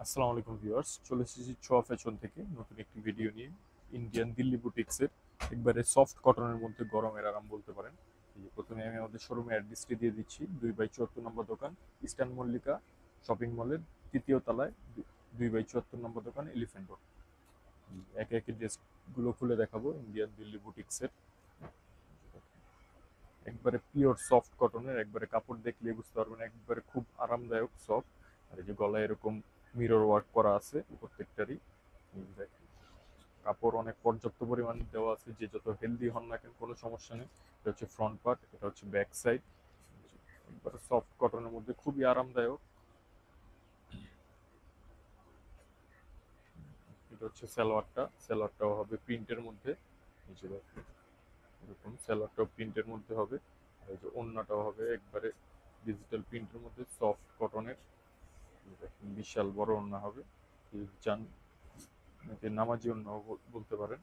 আসসালামু আলাইকুম ভিউয়ার্স, চলে এসেছি ছোঁয়া ফ্যাশন থেকে নতুন একটি ভিডিও নিয়ে। ইন্ডিয়ান দিল্লি বুটিক্সের একবারে সফট কটনের মধ্যে গরমের আরাম বলতে পারেন। এই যে প্রথমে আমি আমাদের শোরুমে অ্যাড্রেসটি দিয়ে দিচ্ছি। 2/74 নম্বর দোকান, ইস্টার্ন মল্লিকা শপিং মলের তৃতীয় তলায়। 2/74 নম্বর দোকান, এলিফ্যান্ট রোড। একে একে ড্রেসগুলো খুলে দেখাবো ইন্ডিয়ান দিল্লি বুটিক্সের। একবারে পিওর সফট কটনের, একবারে কাপড় দেখলে বুঝতে পারবেন একবারে খুব আরামদায়ক সফট। আর এই যে গলায় এরকম মিরর ওয়ার্ক করা আছে প্রত্যেকটারই। দেখেন, কাপড় অনেক পর্যাপ্ত পরিমাণ দেওয়া আছে, যে যত হেলদি হন না কেন কোনো সমস্যা নেই। এটা হচ্ছে ফ্রন্ট পার্ট, এটা হচ্ছে ব্যাক সাইড। একবারে সফট কটনের মধ্যে খুবই আরামদায়ক। এটা হচ্ছে সালোয়ারটাও হবে প্রিন্টের মধ্যে। নিচে দেখেন, এরকম সালোয়ারটাও প্রিন্টের মধ্যে হবে। আর এই যে ওড়নাটাও হবে একবারে ডিজিটাল প্রিন্টের মধ্যে সফট কটনের। দেখেন, বিশাল বড় ওড়না হবে। যদি চান একে নামাজি ওড়নাও বলতে পারেন।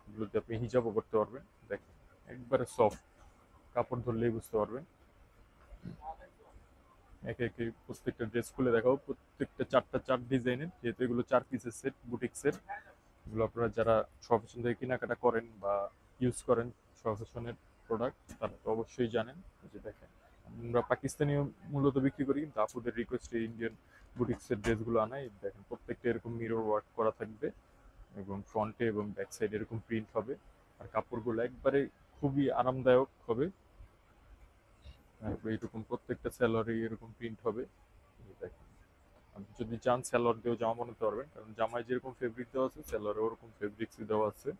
এগুলোতে আপনি হিজাবও করতে পারবেন। দেখেন, একবারে সফট, কাপড় ধরলেই বুঝতে পারবেন। একে একে প্রত্যেকটা ড্রেস খুলে দেখাবো, প্রত্যেকটা চারটা চার ডিজাইনের, যেহেতু এগুলো 4 পিসের সেট বুটিক্সের। এগুলো আপনারা যারা প্রফেশন থেকে কেনাকাটা করেন বা ইউজ করেন প্রফেশনের প্রোডাক্ট, তারা তো অবশ্যই জানেন। এই যে দেখেন, আমরা পাকিস্তানিও মূলত বিক্রি করি, কিন্তু আপুদের রিকোয়েস্টে ইন্ডিয়ান বুটিক্সের ড্রেসগুলো আনাই। দেখেন, প্রত্যেকটা এরকম মিরর ওয়ার্ক করা থাকবে এবং ফ্রন্টে এবং ব্যাক সাইডে এরকম প্রিন্ট হবে। আর কাপড়গুলো একবারে খুবই আরামদায়ক হবে। এইরকম প্রত্যেকটা স্যালোয়ারে এরকম প্রিন্ট হবে। এই দেখেন, আপনি যদি চান স্যালোয়ার দিয়েও জামা বানাতে পারবেন, কারণ জামায় যেরকম ফেব্রিক দেওয়া আছে স্যালোয়ারে ওরকম ফেব্রিক্স দেওয়া আছে।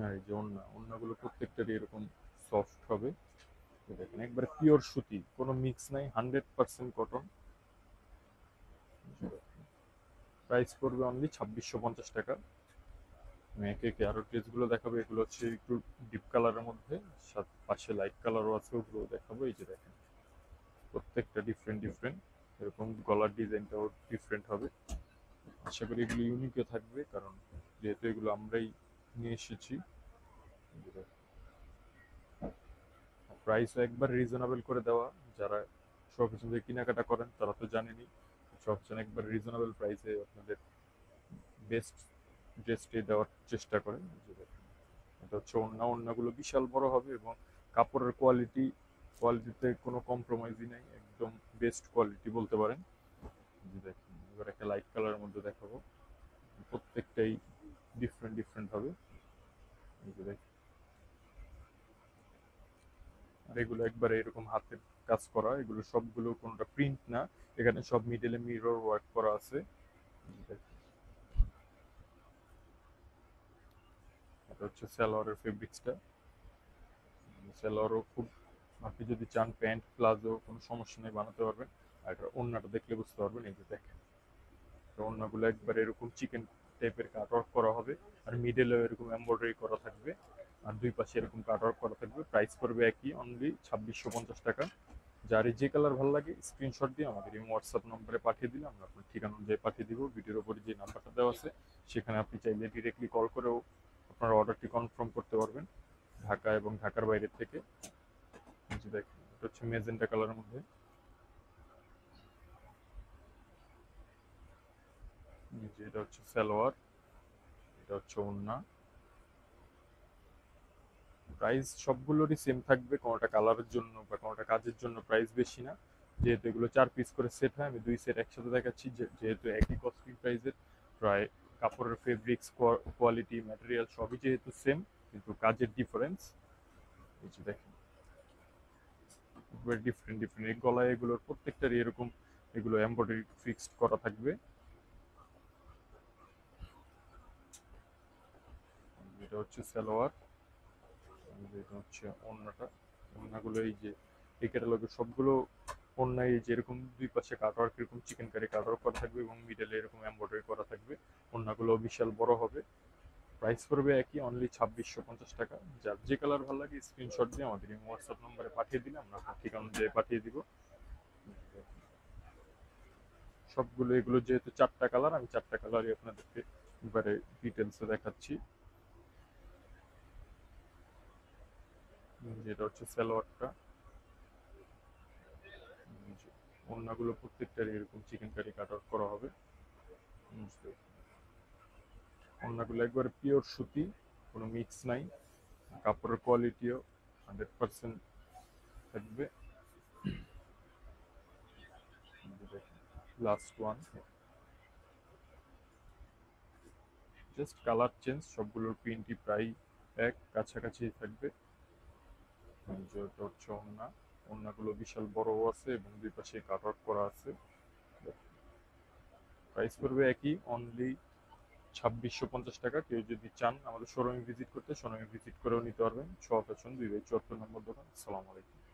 আর এই যে ওড়নাগুলো প্রত্যেকটারই এরকম সফট হবে। এই দেখেন, একবারে পিওর সুতি, কোনো মিক্স নাই, 100% কটন। প্রাইস পড়বে অনলি 2650 টাকা। আমি একে একে আরো ড্রেসগুলো দেখাবো। এগুলো হচ্ছে একটু ডিপ কালারের মধ্যে, পাশে লাইট কালারও আছে, ওগুলো দেখাবো। এই যে দেখেন, প্রত্যেকটা ডিফারেন্ট ডিফারেন্ট। এরকম গলার ডিজাইনটাও ডিফারেন্ট হবে। আশা করি এগুলো ইউনিকও থাকবে, কারণ যেহেতু এগুলো আমরাই নিয়ে এসেছি। প্রাইসও একবার রিজনেবল করে দেওয়া। যারা শপিং থেকে কেনাকাটা করেন তারা তো জানেনই, সবসময় একবার রিজনেবল প্রাইসে আপনাদের বেস্ট ড্রেসটি দেওয়ার চেষ্টা করেন। এটা হচ্ছে ওড়নাগুলো বিশাল বড় হবে এবং কাপড়ের কোয়ালিটিতে কোনো কম্প্রোমাইজই নাই, একদম বেস্ট কোয়ালিটি বলতে পারেন। দেখেন, এবার একটা লাইট কালারের মধ্যে দেখাবো। প্রত্যেকটাই ডিফারেন্ট ডিফারেন্ট হবে। এই যে দেখেন, আর এগুলো একবারে এরকম হাতের কাজ করা, এগুলো সবগুলো কোনোটা প্রিন্ট না। এখানে সব মিডলে মিরর ওয়ার্ক করা আছে। এটা হচ্ছে সালোয়ারের ফেব্রিক্সটা। সালোয়ারও খুব, আপনি যদি চান প্যান্ট প্লাজো কোনো সমস্যা নেই, বানাতে পারবেন। আর এটা ওড়নাটা দেখলে বুঝতে পারবেন। এই যে দেখেন, ওড়নাগুলো একবারে এরকম চিকেন টাইপের কাট ওয়ার্ক করা হবে। আর মিডলেও এরকম এমব্রয়ডারি করা থাকবে। আর দুই পাশে এরকম কাট ওয়ার্ক করা থাকবে। প্রাইস পড়বে একই, অনলি 2650 টাকা। যার যে কালার ভালো লাগে স্ক্রিনশট দিয়ে আমাদের এই হোয়াটসঅ্যাপ নম্বরে পাঠিয়ে দিলে আমরা আপনার ঠিকানা অনুযায়ী পাঠিয়ে দিব। ভিডিওর উপরে যে নাম্বারটা দেওয়া আছে সেখানে আপনি চাইলে ডিরেক্টলি কল করেও আপনার অর্ডারটি কনফার্ম করতে পারবেন, ঢাকা এবং ঢাকার বাইরের থেকে। এই যে দেখেন, এটা হচ্ছে মেজেন্টা কালারের মধ্যে। এই যে এটা হচ্ছে সালোয়ার, এটা হচ্ছে ওড়না। প্রাইস সবগুলোরই সেম থাকবে, কোনোটা কালারের জন্য বা কোনোটা কাজের জন্য প্রাইস বেশি না। যেহেতু এগুলো 4 পিস করে সেট হয়, আমি 2 সেট একসাথে দেখাচ্ছি, যেহেতু একই কস্টিং প্রাইসের প্রায়। কাপড়ের ফেব্রিক্স কোয়ালিটি ম্যাটেরিয়াল সবই যেহেতু সেম, কিন্তু কাজের ডিফারেন্স। এই যে দেখেন, ডিফারেন্ট ডিফারেন্ট এই গলায় এগুলোর প্রত্যেকটারই এরকম এগুলো এমব্রয়ডারি ফিক্সড করা থাকবে। এটা হচ্ছে সালোয়ার, এটা হচ্ছে ওড়নাটা। ওড়নাগুলো এই যে এই ক্যাটালগের সবগুলো ওড়নায় এই যে এরকম দুই পাশে কাটওয়ার্ক এরকম চিকেন কারি কাটওয়ার্ক করা থাকবে এবং মিডলে এরকম এমব্রয়ডারি করা থাকবে। ওড়নাগুলো বিশাল বড় হবে। প্রাইস পড়বে একই, অনলি 2650 টাকা। যার যে কালার ভালো লাগে স্ক্রিনশট দিয়ে আমাদের এই হোয়াটসঅ্যাপ নম্বরে পাঠিয়ে দিলে আমরা আপনার ঠিকানা অনুযায়ী পাঠিয়ে দিব। সবগুলো এগুলো যেহেতু 4টা কালার, আমি 4টা কালারই আপনাদেরকে এবারে ডিটেলসে দেখাচ্ছি। যেটা হচ্ছে সালোয়ারটা, ওড়নাগুলো প্রত্যেকটারই এরকম চিকেন কারি কাট আউট করা হবে। ওড়নাগুলো একবারে পিওর সুতি, কোনো মিক্স নাই। কাপড়ের কোয়ালিটিও 100% থাকবে। Last one, just colour change, সবগুলোর প্রিন্টই প্রায় এক কাছাকাছি থাকবে। যেটা হচ্ছে ওড়না, ওড়নাগুলো বিশাল বড় আছে এবং দুই পাশে কাট আউট করা আছে। প্রাইস পড়বে একই, অনলি 2650 টাকা। কেউ যদি চান আমাদের শোরুমে ভিজিট করতে, শোরুমে ভিজিট করেও নিতে পারবেন। শপ 2/74 নম্বর দোকান। আসসালামু আলাইকুম।